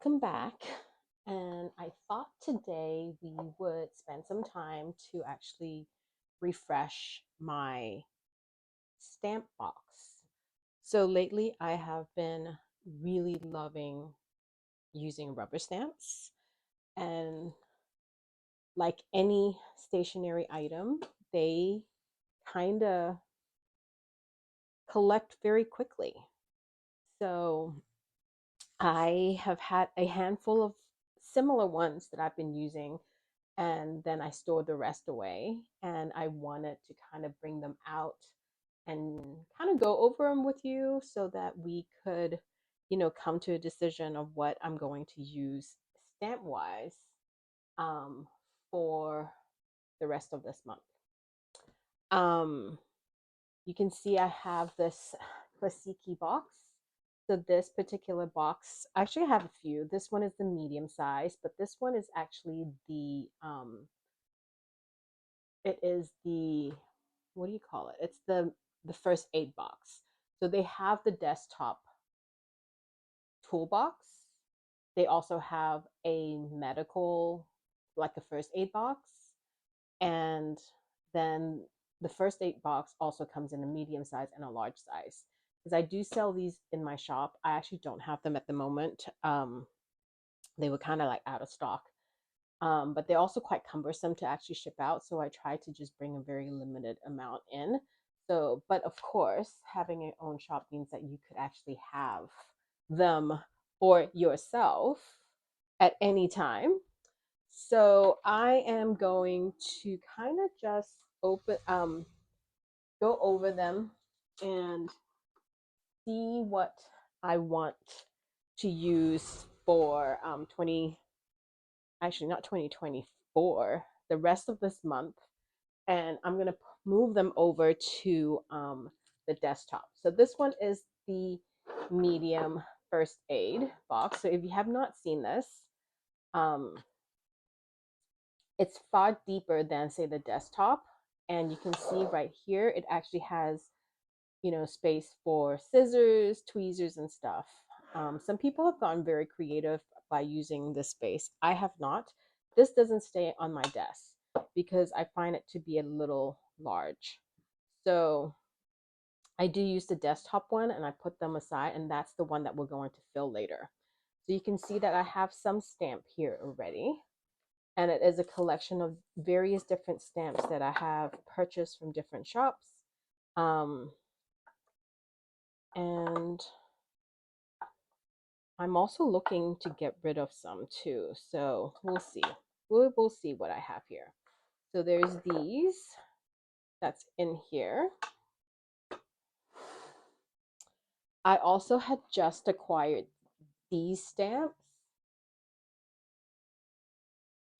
Welcome back. And I thought today we would spend some time to actually refresh my stamp box. So lately I have been really loving using rubber stamps. And like any stationery item, they kind of collect very quickly. So I have had a handful of similar ones that I've been using, and then I stored the rest away. And I wanted to kind of bring them out and kind of go over them with you so that we could, come to a decision of what I'm going to use stamp wise um, for the rest of this month. Um, you can see I have this Classiky box. So this particular box, actually I have a few. This one is the medium size, but this one is actually it is the, what do you call it? It's the first aid box. So they have the desktop toolbox. They also have a medical, like a first aid box. And then the first aid box also comes in a medium size and a large size. Because I do sell these in my shop. I actually don't have them at the moment. They were kind of like out of stock. But they're also quite cumbersome to actually ship out. So I try to just bring a very limited amount in. So, but of course, having your own shop means that you could actually have them for yourself at any time. So I am going to kind of just go over them and see what I want to use for 20, actually not 2024, the rest of this month. And I'm going to move them over to the desktop. So this one is the medium first aid box. So if you have not seen this, um, it's far deeper than, say, the desktop. And you can see right here, it actually has, space for scissors, tweezers, and stuff. Some people have gotten very creative by using this space. I have not. This doesn't stay on my desk because I find it to be a little large. So I do use the desktop one and I put them aside, and that's the one that we're going to fill later. So you can see that I have some stamp here already, and it is a collection of various different stamps that I have purchased from different shops. And I'm also looking to get rid of some too. So we'll see. We'll see what I have here. So there's these that's in here. I also had just acquired these stamps.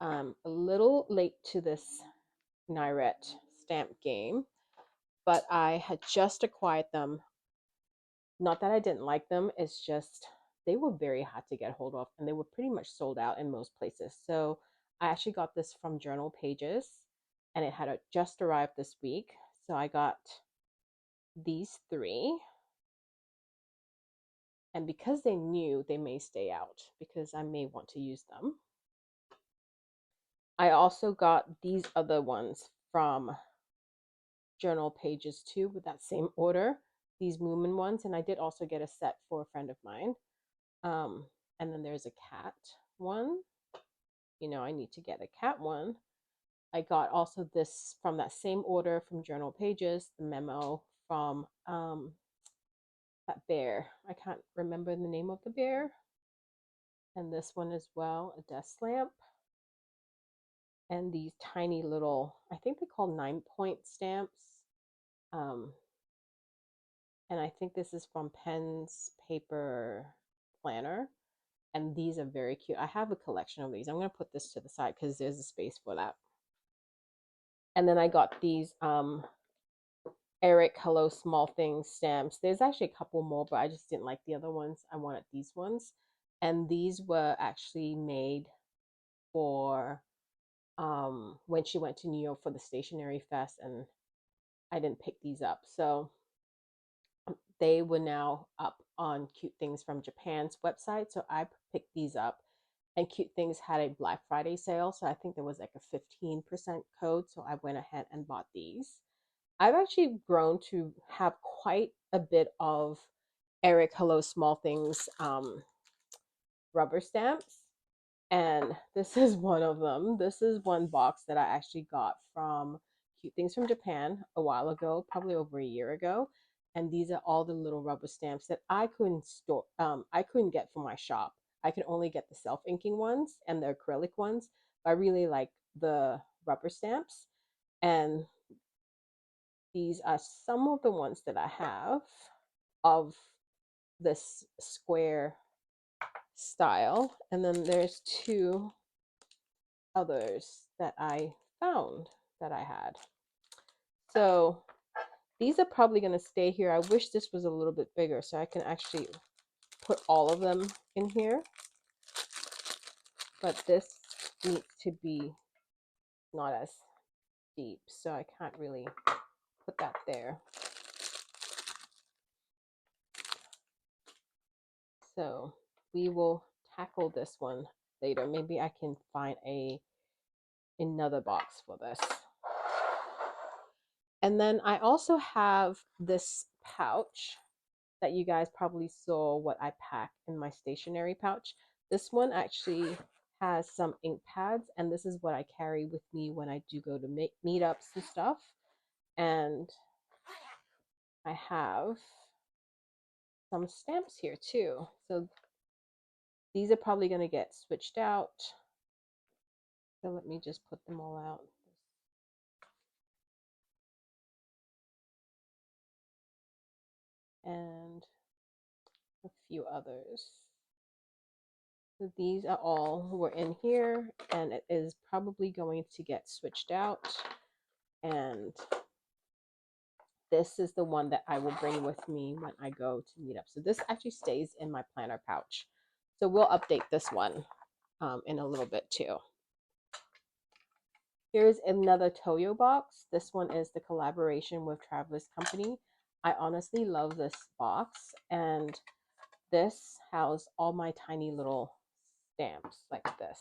A little late to this Nairet stamp game, but I had just acquired them. Not that I didn't like them, it's just they were very hard to get hold of and they were pretty much sold out in most places. So I actually got this from Journal Pages and it had just arrived this week. So I got these three. And because they knew, they may stay out because I may want to use them. I also got these other ones from Journal Pages too with that same order, these Moomin ones. And I did also get a set for a friend of mine. And then there's a cat one. I need to get a cat one. I got also this from that same order from Journal Pages, the memo from that bear. I can't remember the name of the bear. And this one as well, a desk lamp. And these tiny little, I think they call 9-point stamps. And I think this is from Pens Paper Planner. And these are very cute. I have a collection of these. I'm going to put this to the side because there's a space for that. And then I got these Eric Hello Small Things stamps. There's actually a couple more, but I just didn't like the other ones. I wanted these ones. And these were actually made for when she went to New York for the Stationery Fest, and I didn't pick these up. So they were now up on Cute Things from Japan's website. So I picked these up, and Cute Things had a Black Friday sale. So I think there was like a 15% code. So I went ahead and bought these. I've actually grown to have quite a bit of Eric Hello Small Things rubber stamps. And this is one of them. This is one box that I actually got from Cute Things from Japan a while ago, probably over a year ago. And these are all the little rubber stamps that I couldn't store. I couldn't get from my shop. I could only get the self inking ones and the acrylic ones. But I really like the rubber stamps, and these are some of the ones that I have of this square style. And then there's two others that I found that I had. So these are probably going to stay here. I wish this was a little bit bigger so I can actually put all of them in here. But this needs to be not as deep, so I can't really put that there. So we will tackle this one later. Maybe I can find another box for this. And then I also have this pouch that you guys probably saw what I packed in my stationery pouch. This one actually has some ink pads, and this is what I carry with me when I do go to meetups and stuff. And I have some stamps here too. So these are probably going to get switched out. So let me just put them all out. And a few others. So these are all who are in here, and it is probably going to get switched out. And this is the one that I will bring with me when I go to meet up. So this actually stays in my planner pouch. So we'll update this one in a little bit too. Here's another Toyo box. This one is the collaboration with Travelers Company. I honestly love this box, and this houses all my tiny little stamps like this.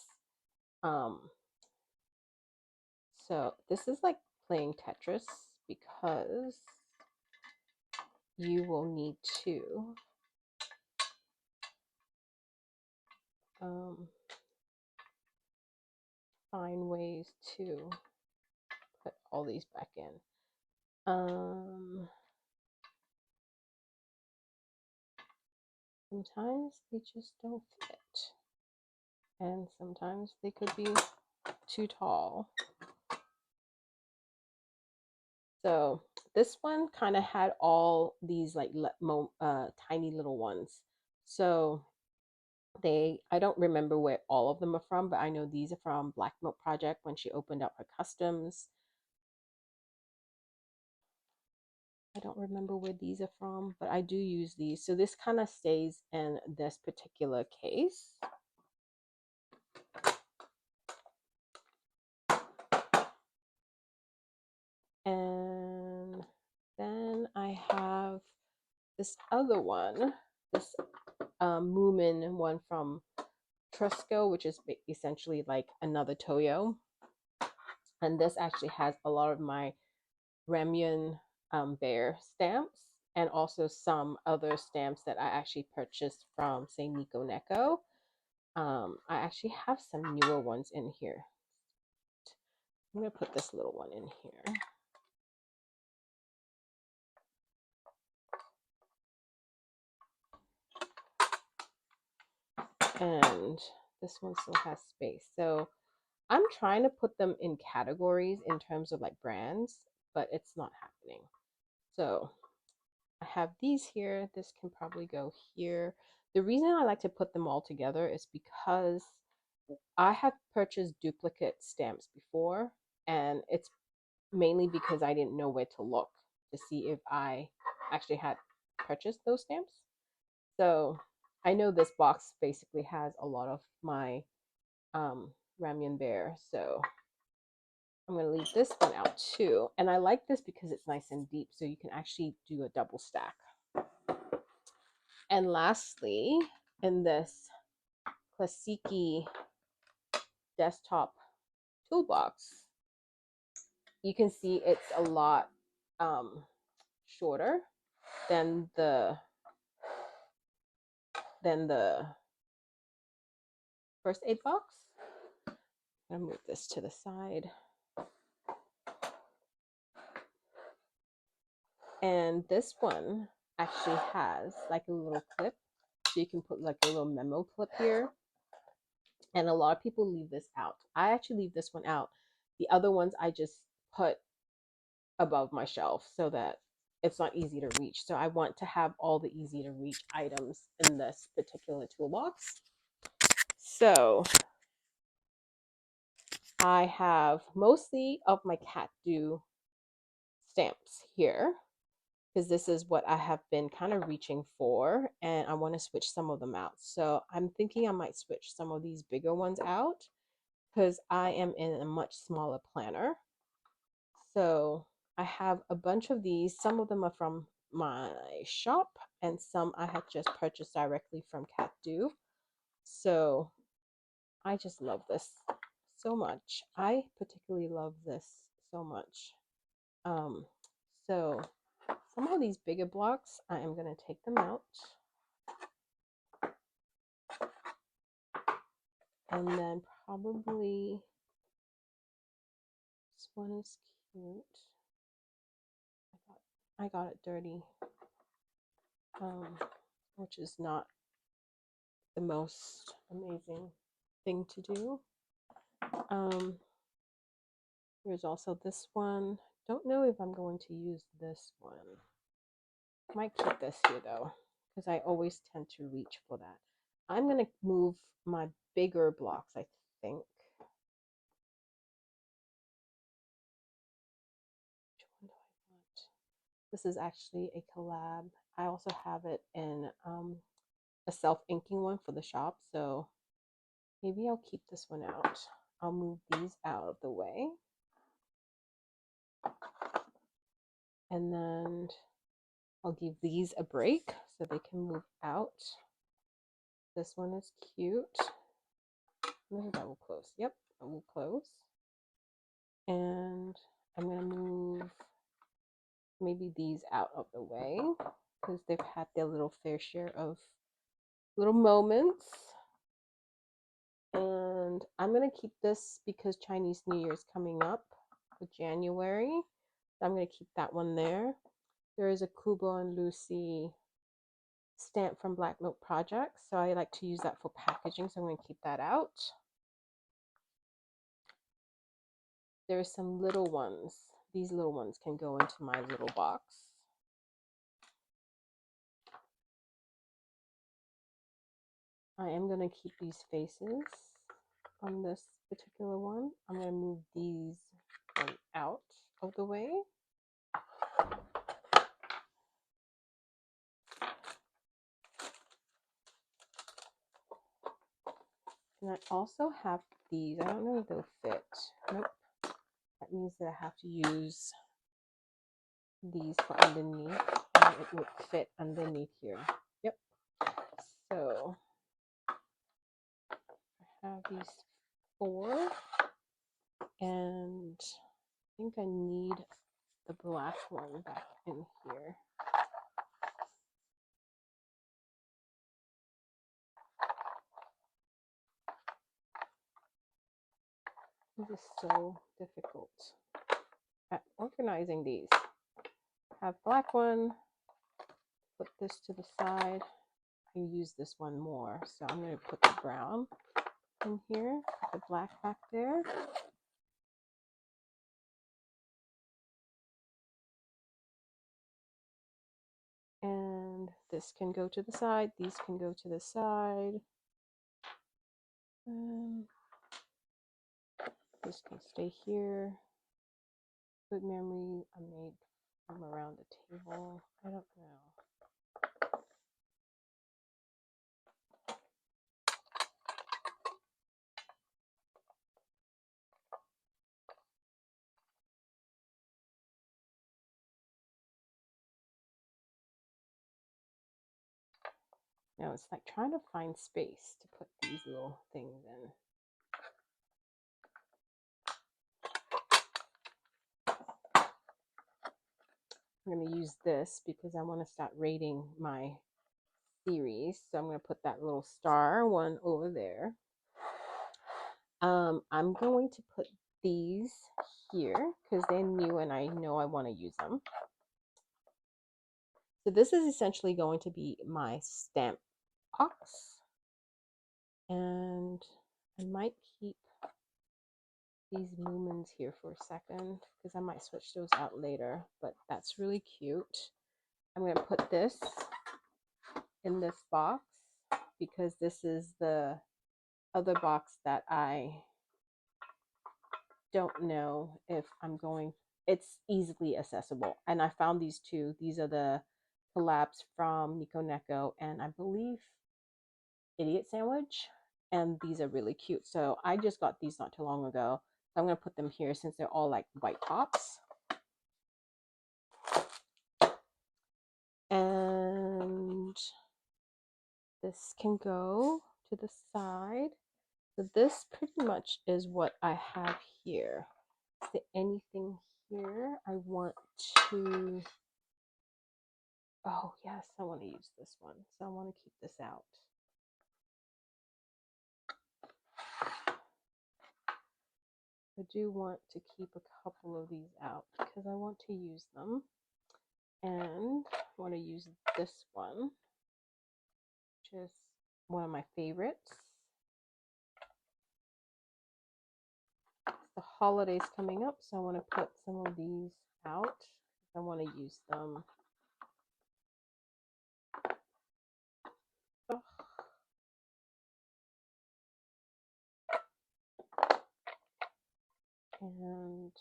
So this is like playing Tetris, because you will need to find ways to put all these back in. Sometimes they just don't fit, and sometimes they could be too tall. So this one kind of had all these like tiny little ones. So I don't remember where all of them are from, but I know these are from Black Milk Project when she opened up her customs. I don't remember where these are from, but I do use these. So this kind of stays in this particular case. And then I have this other one, this Moomin one from Trusco, which is essentially like another Toyo. And this actually has a lot of my Ramyun bear stamps, and also some other stamps that I actually purchased from, say, Nico Neko. I actually have some newer ones in here. I'm going to put this little one in here. And this one still has space. So I'm trying to put them in categories in terms of like brands, but it's not happening. So I have these here. This can probably go here. The reason I like to put them all together is because I have purchased duplicate stamps before, and it's mainly because I didn't know where to look to see if I actually had purchased those stamps. So I know this box basically has a lot of my Ramyun Bear, so I'm going to leave this one out too. And I like this because it's nice and deep, so you can actually do a double stack. And lastly, in this Classiky Desktop Toolbox, you can see it's a lot shorter than the first aid box. I'm gonna move this to the side. And this one actually has like a little clip, so you can put like a little memo clip here. And a lot of people leave this out. I actually leave this one out. The other ones I just put above my shelf so that it's not easy to reach. So I want to have all the easy to reach items in this particular toolbox. So I have mostly of my cat do stamps here, because this is what I have been kind of reaching for, and I want to switch some of them out. So I'm thinking I might switch some of these bigger ones out because I am in a much smaller planner. So I have a bunch of these. Some of them are from my shop and some I had just purchased directly from Cat Do. So I just love this so much. I particularly love this so much. So some of these bigger blocks, I am going to take them out. And then probably this one is cute. I got it dirty, which is not the most amazing thing to do. There's also this one. Don't know if I'm going to use this one. Might keep this here though, because I always tend to reach for that. I'm going to move my bigger blocks, I think. Which one do I want? This is actually a collab. I also have it in a self-inking one for the shop, so maybe I'll keep this one out. I'll move these out of the way. And then I'll give these a break so they can move out. This one is cute. Maybe that will close. Yep, that will close. And I'm going to move maybe these out of the way because they've had their little fair share of little moments. And I'm going to keep this because Chinese New Year is coming up for January. So I'm going to keep that one there. There is a Kubo and Lucy stamp from Black Milk Project, so I like to use that for packaging, so I'm going to keep that out. There are some little ones. These little ones can go into my little box. I am going to keep these faces on this particular one. I'm going to move these out of the way. And I also have these. I don't know if they'll fit. Nope. That means that I have to use these for underneath, and it would fit underneath here. Yep. So I have these 4, and I think I need the black one back in here. This is so difficult at organizing these. Have black one, put this to the side. I use this one more, so I'm going to put the brown in here, put the black back there. And this can go to the side, these can go to the side. This can stay here. Good memory I made from around the table. I don't know. Now it's like trying to find space to put these little things in. I'm going to use this because I want to start rating my series. So I'm going to put that little star one over there. I'm going to put these here because they're new and I know I want to use them. So this is essentially going to be my stamp box. And I might keep these lumens here for a second because I might switch those out later, but that's really cute. I'm going to put this in this box because this is the other box that I don't know if I'm going. It's easily accessible, and I found these two. These are the collabs from Nico Neko and I believe Idiot Sandwich, and these are really cute. So I just got these not too long ago. So I'm going to put them here since they're all like white tops. And this can go to the side. So this pretty much is what I have here. Is there anything here I want to... Oh yes, I want to use this one. So I want to keep this out. I do want to keep a couple of these out because I want to use them. And I want to use this one, which is one of my favorites. The holidays coming up, so I want to put some of these out. I want to use them. Oh. And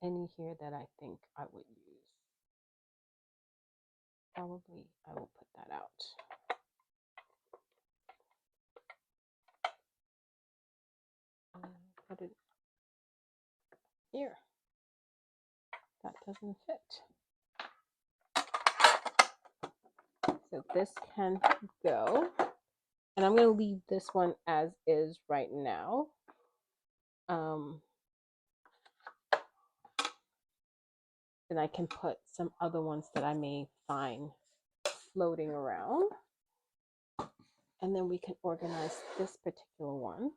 any here that I think I would use. Probably I will put that out. Put it here. That doesn't fit. So this can go. And I'm going to leave this one as is right now. Then I can put some other ones that I may find floating around. And then we can organize this particular one.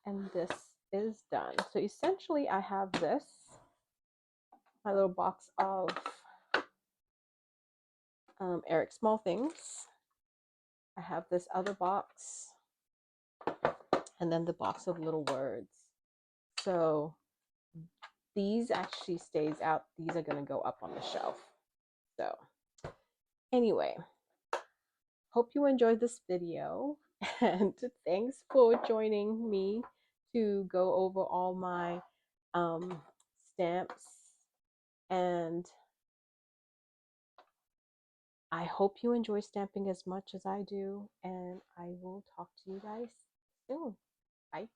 And this is done. So essentially I have this, my little box of Eric Small Things. I have this other box, and then the box of little words. So these actually stays out. These are going to go up on the shelf. So anyway, hope you enjoyed this video, and thanks for joining me to go over all my stamps, and I hope you enjoy stamping as much as I do, and I will talk to you guys soon. Bye.